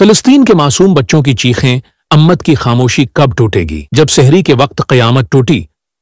फिलिस्तीन के मासूम बच्चों की चीखें, अम्मत की खामोशी कब टूटेगी। जब सहरी के वक्त क़यामत टूटी,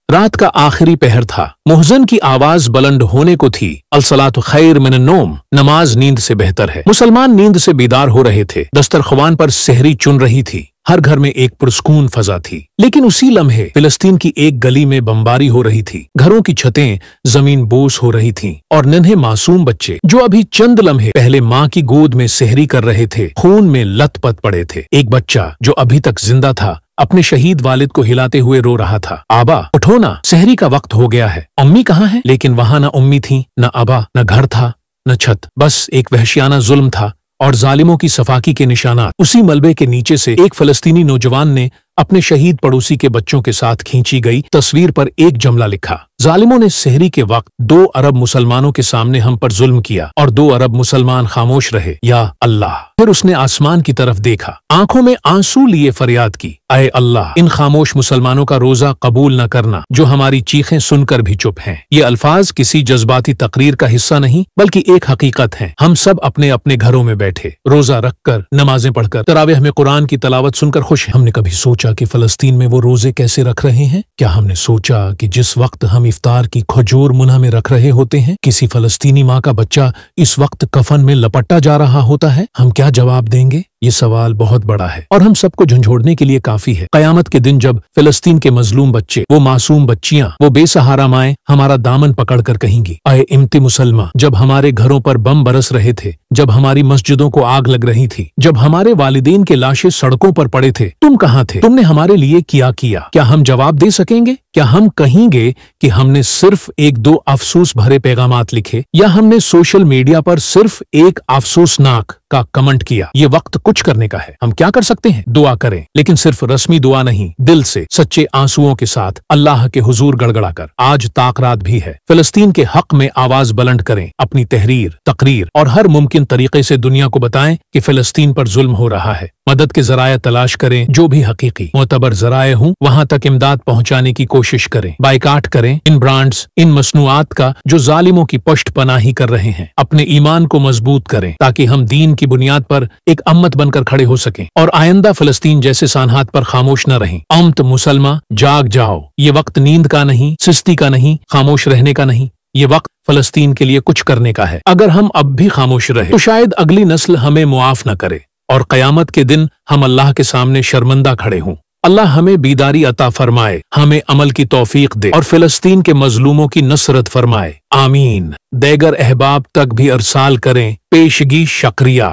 रात का आखिरी पहर था, मुहज़्ज़िन की आवाज बुलंद होने को थी, अलसलातु खैर मिनन नौम, नमाज नींद से बेहतर है। मुसलमान नींद से बेदार हो रहे थे, दस्तरख्वान पर सहरी चुन रही थी, हर घर में एक पुरस्कून फजा थी। लेकिन उसी लम्हे फिलिस्तीन की एक गली में बमबारी हो रही थी, घरों की छतें जमीन बोस हो रही थीं और नन्हे मासूम बच्चे जो अभी चंद लम्हे पहले माँ की गोद में सहरी कर रहे थे, खून में लथपथ पड़े थे। एक बच्चा जो अभी तक जिंदा था अपने शहीद वालिद को हिलाते हुए रो रहा था, आबा उठो ना, सहरी का वक्त हो गया है। अम्मी कहाँ है? लेकिन वहां न उम्मी थी, न आबा, न घर था, न छत, बस एक वहशियाना जुल्म था और जालिमों की सफाकी के निशानात। उसी मलबे के नीचे से एक फलस्तीनी नौजवान ने अपने शहीद पड़ोसी के बच्चों के साथ खींची गई तस्वीर पर एक जुमला लिखा, जालिमों ने सहरी के वक्त 2 अरब मुसलमानों के सामने हम पर जुल्म किया और 2 अरब मुसलमान खामोश रहे, या अल्लाह। फिर उसने आसमान की तरफ देखा, आंखों में आंसू लिए फरियाद की, ऐ अल्लाह, इन खामोश मुसलमानों का रोजा कबूल न करना जो हमारी चीखें सुनकर भी चुप हैं। ये अल्फाज किसी जज्बाती तकरीर का हिस्सा नहीं बल्कि एक हकीकत है। हम सब अपने अपने घरों में बैठे, रोजा रखकर, नमाजें पढ़कर, तरावीह में कुरान की तलावत सुनकर खुश। हमने कभी सोचा कि फलस्तीन में वो रोजे कैसे रख रहे हैं? क्या हमने सोचा कि जिस वक्त हम इफ्तार की खजूर मुन्ना में रख रहे होते हैं, किसी फलस्तीनी माँ का बच्चा इस वक्त कफन में लपटा जा रहा होता है? हम क्या जवाब देंगे? ये सवाल बहुत बड़ा है और हम सबको झंझोड़ने के लिए काफी है। कयामत के दिन जब फिलिस्तीन के मजलूम बच्चे, वो मासूम बच्चियां, वो बेसहारा माएं हमारा दामन पकड़कर कहेंगी, ऐ इम्ति मुसलमा, जब हमारे घरों पर बम बरस रहे थे, जब हमारी मस्जिदों को आग लग रही थी, जब हमारे वालिदैन के लाशें सड़कों पर पड़े थे, तुम कहाँ थे? तुमने हमारे लिए किया? क्या हम जवाब दे सकेंगे? क्या हम कहेंगे कि हमने सिर्फ 1-2 अफसोस भरे पैगामात लिखे, या हमने सोशल मीडिया पर सिर्फ एक अफसोसनाक का कमेंट किया? ये वक्त कुछ करने का है। हम क्या कर सकते हैं? दुआ करें, लेकिन सिर्फ रस्मी दुआ नहीं, दिल से सच्चे आंसुओं के साथ अल्लाह के हुजूर गड़गड़ाकर। आज ताकरात भी है, फिलिस्तीन के हक में आवाज बुलंद करें, अपनी तहरीर, तकरीर और हर मुमकिन तरीके से दुनिया को बताएं कि फिलिस्तीन पर जुल्म हो रहा है। मदद के जराये तलाश करें, जो भी हकीकी मोतबर जराये हूँ वहां तक इमदाद पहुंचाने की कोशिश करें। बाइकाट करें इन ब्रांड्स, इन मसनूआत का जो जालिमों की पुष्ट पनाही कर रहे हैं। अपने ईमान को मजबूत करें ताकि हम दीन की बुनियाद पर एक अम्मत बनकर खड़े हो सकें और आइंदा फिलिस्तीन जैसे सानहात पर खामोश न रहें। अम्त मुसलमा, जाग जाओ, ये वक्त नींद का नहीं, सुस्ती का नहीं, खामोश रहने का नहीं, ये वक्त फलस्तीन के लिए कुछ करने का है। अगर हम अब भी खामोश रहे तो शायद अगली नस्ल हमें मुआफ न करे और कयामत के दिन हम अल्लाह के सामने शर्मिंदा खड़े हों। अल्लाह हमें बीदारी अता फरमाए, हमें अमल की तौफीक दे और फिलिस्तीन के मजलूमों की नसरत फरमाए। आमीन। देगर अहबाब तक भी अरसाल करें पेशगी शुक्रिया।